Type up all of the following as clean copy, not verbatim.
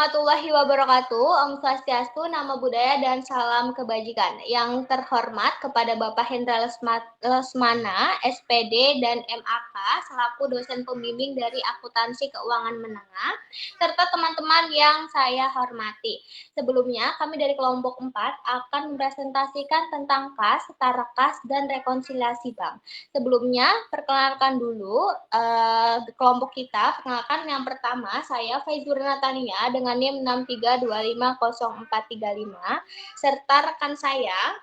warahmatullahi wabarakatuh. Om Swastiastu, Namo Buddhaya, dan salam kebajikan. Yang terhormat kepada Bapak Hendra Lesmana, SPD, dan MAK, selaku dosen pembimbing dari Akuntansi Keuangan Menengah, serta teman-teman yang saya hormati. Sebelumnya, kami dari kelompok 4 akan mempresentasikan tentang kas, setara kas, dan rekonsiliasi bank. Sebelumnya, perkenalkan dulu kelompok kita. Perkenalkan yang pertama, saya Faizur Natania dengan NIM 63250435, serta rekan saya.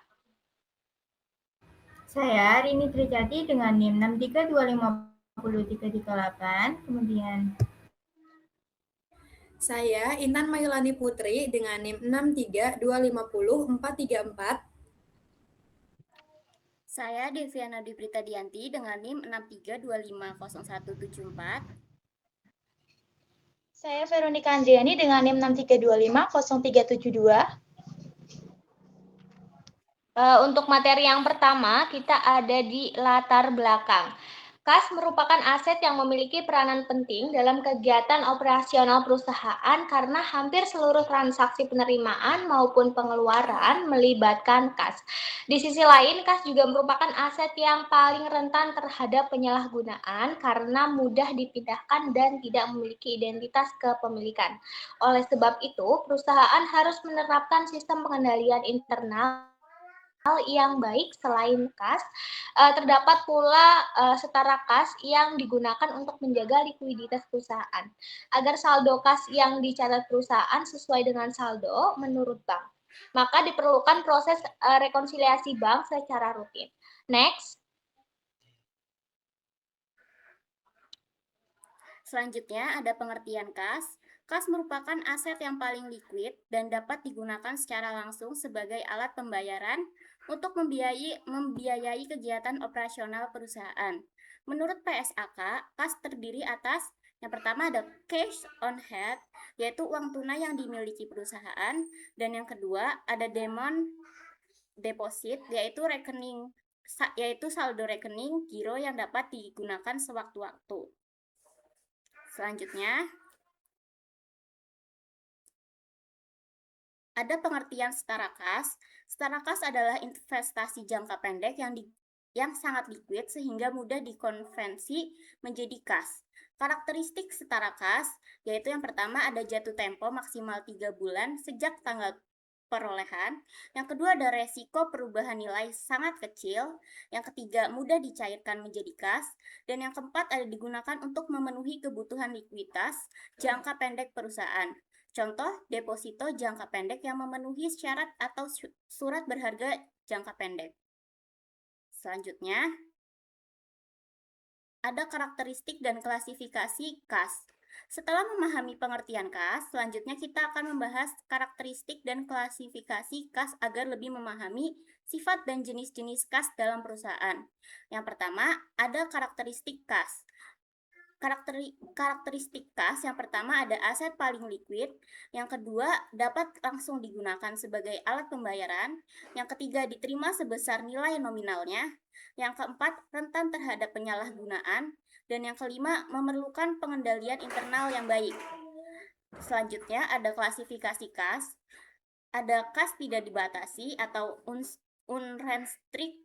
Saya Rini Trijati dengan NIM 632503338. Kemudian saya Intan Mailani Putri dengan NIM 632500434. Saya Deviana Dibrita Dianti dengan NIM 632500174. Saya Veronica Andriani dengan NIM 63250372. Untuk materi yang pertama, kita ada di latar belakang. Kas merupakan aset yang memiliki peranan penting dalam kegiatan operasional perusahaan karena hampir seluruh transaksi penerimaan maupun pengeluaran melibatkan kas. Di sisi lain, kas juga merupakan aset yang paling rentan terhadap penyalahgunaan karena mudah dipindahkan dan tidak memiliki identitas kepemilikan. Oleh sebab itu, perusahaan harus menerapkan sistem pengendalian internal yang baik. Selain kas, terdapat pula setara kas yang digunakan untuk menjaga likuiditas perusahaan agar saldo kas yang dicatat perusahaan sesuai dengan saldo menurut bank. Maka diperlukan proses rekonsiliasi bank secara rutin. Next. Selanjutnya ada pengertian kas. Kas merupakan aset yang paling likuid dan dapat digunakan secara langsung sebagai alat pembayaran untuk membiayai kegiatan operasional perusahaan. Menurut PSAK, kas terdiri atas yang pertama ada cash on hand, yaitu uang tunai yang dimiliki perusahaan, dan yang kedua ada demand deposit, yaitu saldo rekening giro yang dapat digunakan sewaktu-waktu. Selanjutnya ada pengertian setara kas. Setara kas adalah investasi jangka pendek yang sangat likuid sehingga mudah dikonversi menjadi kas. Karakteristik setara kas yaitu yang pertama ada jatuh tempo maksimal 3 bulan sejak tanggal perolehan. Yang kedua ada resiko perubahan nilai sangat kecil. Yang ketiga mudah dicairkan menjadi kas. Dan yang keempat ada digunakan untuk memenuhi kebutuhan likuiditas jangka pendek perusahaan. Contoh, deposito jangka pendek yang memenuhi syarat atau surat berharga jangka pendek. Selanjutnya, ada karakteristik dan klasifikasi kas. Setelah memahami pengertian kas, selanjutnya kita akan membahas karakteristik dan klasifikasi kas agar lebih memahami sifat dan jenis-jenis kas dalam perusahaan. Yang pertama, ada karakteristik kas. Karakteristik kas yang pertama ada aset paling likuid, yang kedua dapat langsung digunakan sebagai alat pembayaran, yang ketiga diterima sebesar nilai nominalnya, yang keempat rentan terhadap penyalahgunaan, dan yang kelima memerlukan pengendalian internal yang baik. Selanjutnya ada klasifikasi kas. Ada kas tidak dibatasi atau unrestricted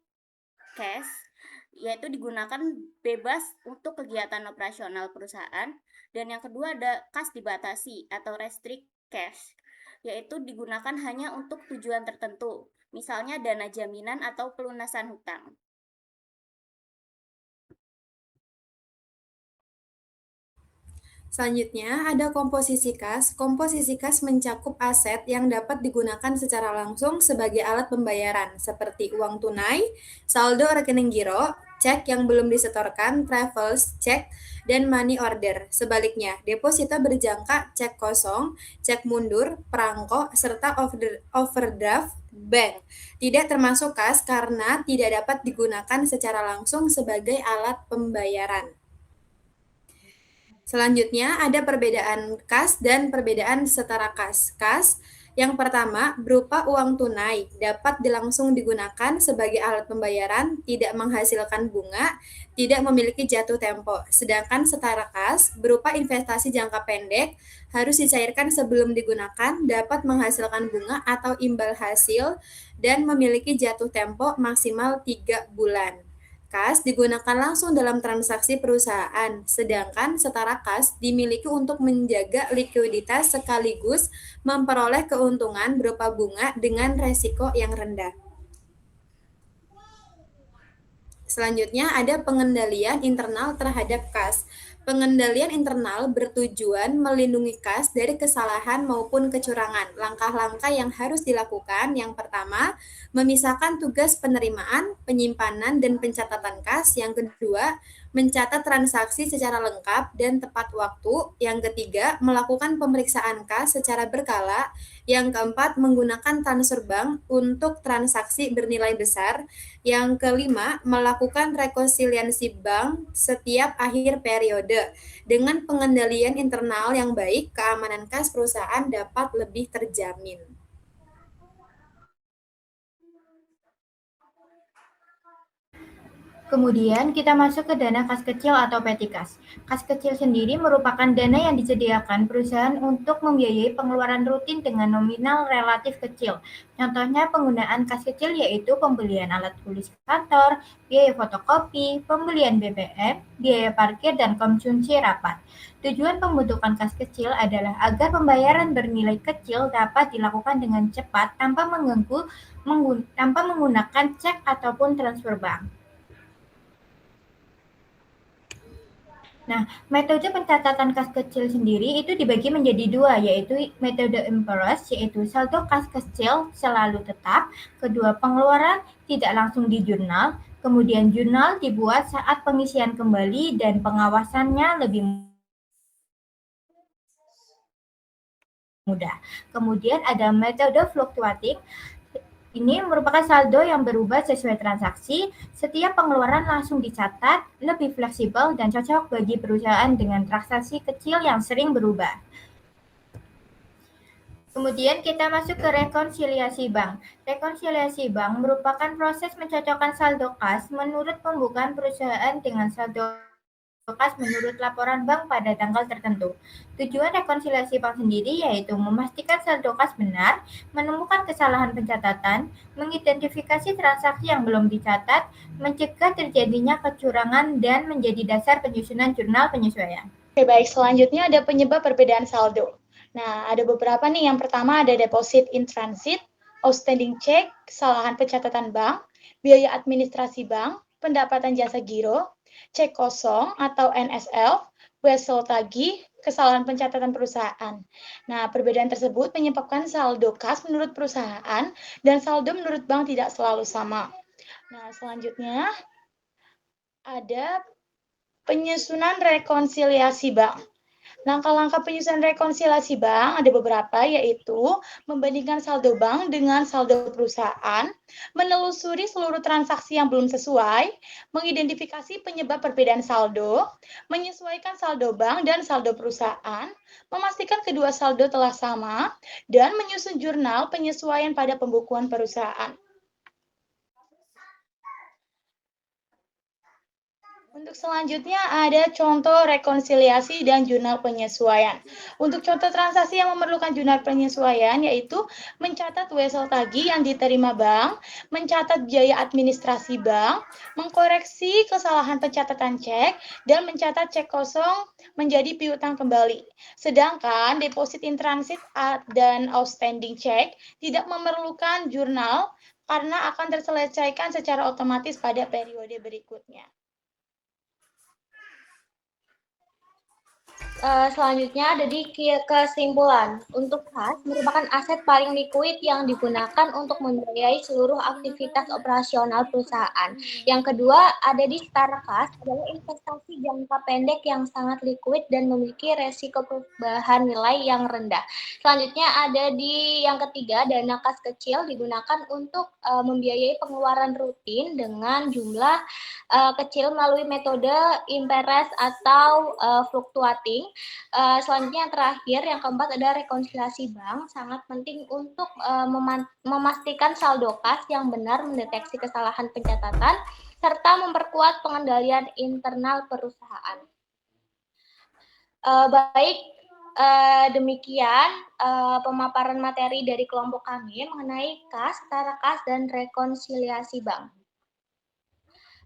cash, yaitu digunakan bebas untuk kegiatan operasional perusahaan. Dan yang kedua ada kas dibatasi atau restrict cash, yaitu digunakan hanya untuk tujuan tertentu, misalnya dana jaminan atau pelunasan hutang. Selanjutnya ada komposisi kas. Komposisi kas mencakup aset yang dapat digunakan secara langsung sebagai alat pembayaran seperti uang tunai, saldo rekening giro, cek yang belum disetorkan, travels, cek, dan money order. Sebaliknya, deposito berjangka, cek kosong, cek mundur, perangko, serta overdraft bank. Tidak termasuk kas karena tidak dapat digunakan secara langsung sebagai alat pembayaran. Selanjutnya ada perbedaan kas dan perbedaan setara kas. Kas Yang pertama, berupa uang tunai, dapat langsung digunakan sebagai alat pembayaran, tidak menghasilkan bunga, tidak memiliki jatuh tempo. Sedangkan setara kas, berupa investasi jangka pendek, harus dicairkan sebelum digunakan, dapat menghasilkan bunga atau imbal hasil, dan memiliki jatuh tempo maksimal 3 bulan. Kas digunakan langsung dalam transaksi perusahaan, sedangkan setara kas dimiliki untuk menjaga likuiditas sekaligus memperoleh keuntungan berupa bunga dengan resiko yang rendah. Selanjutnya ada pengendalian internal terhadap kas. Pengendalian internal bertujuan melindungi kas dari kesalahan maupun kecurangan. Langkah-langkah yang harus dilakukan yang pertama, memisahkan tugas penerimaan, penyimpanan, dan pencatatan kas. Yang kedua, mencatat transaksi secara lengkap dan tepat waktu. Yang ketiga, melakukan pemeriksaan kas secara berkala. Yang keempat, menggunakan transfer bank untuk transaksi bernilai besar. Yang kelima, melakukan rekonsiliasi bank setiap akhir periode. Dengan pengendalian internal yang baik, keamanan kas perusahaan dapat lebih terjamin. Kemudian kita masuk ke dana kas kecil atau petty kas. Kas kecil sendiri merupakan dana yang disediakan perusahaan untuk membiayai pengeluaran rutin dengan nominal relatif kecil. Contohnya penggunaan kas kecil yaitu pembelian alat tulis kantor, biaya fotokopi, pembelian BBM, biaya parkir, dan konsumsi rapat. Tujuan pembentukan kas kecil adalah agar pembayaran bernilai kecil dapat dilakukan dengan cepat tanpa menggunakan cek ataupun transfer bank. Nah, metode pencatatan kas kecil sendiri itu dibagi menjadi dua, yaitu metode IFRS, yaitu saldo kas kecil selalu tetap, kedua pengeluaran tidak langsung di jurnal, kemudian jurnal dibuat saat pengisian kembali dan pengawasannya lebih mudah. Kemudian ada metode fluktuatif. Ini merupakan saldo yang berubah sesuai transaksi. Setiap pengeluaran langsung dicatat, lebih fleksibel dan cocok bagi perusahaan dengan transaksi kecil yang sering berubah. Kemudian kita masuk ke rekonsiliasi bank. Rekonsiliasi bank merupakan proses mencocokkan saldo kas menurut pembukaan perusahaan dengan saldo kas menurut laporan bank pada tanggal tertentu. Tujuan rekonsiliasi bank sendiri yaitu memastikan saldo kas benar, menemukan kesalahan pencatatan, mengidentifikasi transaksi yang belum dicatat, mencegah terjadinya kecurangan, dan menjadi dasar penyusunan jurnal penyesuaian. Oke, baik. Selanjutnya ada penyebab perbedaan saldo. Nah, ada beberapa nih. Yang pertama ada deposit in transit, outstanding check, kesalahan pencatatan bank, biaya administrasi bank, pendapatan jasa giro, cek kosong atau NSL, wesel tagih, kesalahan pencatatan perusahaan. Nah, perbedaan tersebut menyebabkan saldo kas menurut perusahaan dan saldo menurut bank tidak selalu sama. Nah, selanjutnya ada penyusunan rekonsiliasi bank. Langkah-langkah penyusunan rekonsiliasi bank ada beberapa, yaitu membandingkan saldo bank dengan saldo perusahaan, menelusuri seluruh transaksi yang belum sesuai, mengidentifikasi penyebab perbedaan saldo, menyesuaikan saldo bank dan saldo perusahaan, memastikan kedua saldo telah sama, dan menyusun jurnal penyesuaian pada pembukuan perusahaan. Untuk selanjutnya ada contoh rekonsiliasi dan jurnal penyesuaian. Untuk contoh transaksi yang memerlukan jurnal penyesuaian yaitu mencatat wesel tagih yang diterima bank, mencatat biaya administrasi bank, mengkoreksi kesalahan pencatatan cek, dan mencatat cek kosong menjadi piutang kembali. Sedangkan deposit in transit dan outstanding check tidak memerlukan jurnal karena akan terselesaikan secara otomatis pada periode berikutnya. Selanjutnya ada di kesimpulan. Untuk kas merupakan aset paling likuid yang digunakan untuk membiayai seluruh aktivitas operasional perusahaan. Yang kedua ada di setara kas adalah investasi jangka pendek yang sangat likuid dan memiliki resiko perubahan nilai yang rendah. Selanjutnya ada di yang ketiga, dana kas kecil digunakan untuk membiayai pengeluaran rutin dengan jumlah kecil melalui metode IFRS atau fluktuating. Selanjutnya yang terakhir, yang keempat ada rekonsiliasi bank, sangat penting untuk memastikan saldo kas yang benar, mendeteksi kesalahan pencatatan, serta memperkuat pengendalian internal perusahaan. Demikian pemaparan materi dari kelompok kami mengenai kas, setara kas, dan rekonsiliasi bank.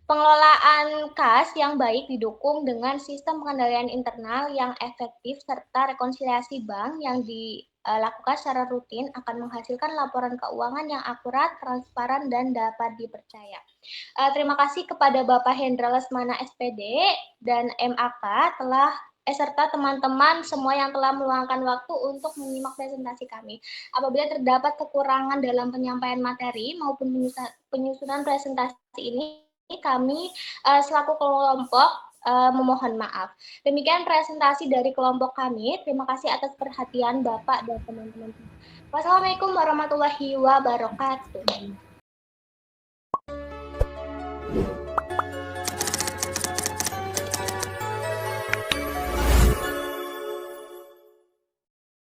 Pengelolaan kas yang baik didukung dengan sistem pengendalian internal yang efektif serta rekonsiliasi bank yang dilakukan secara rutin akan menghasilkan laporan keuangan yang akurat, transparan, dan dapat dipercaya. Terima kasih kepada Bapak Hendra Lesmana SPD dan MAK serta teman-teman semua yang telah meluangkan waktu untuk menyimak presentasi kami. Apabila terdapat kekurangan dalam penyampaian materi maupun penyusunan presentasi ini, kami selaku kelompok memohon maaf. Demikian presentasi dari kelompok kami. Terima kasih atas perhatian Bapak dan teman-teman. Wassalamualaikum warahmatullahi wabarakatuh.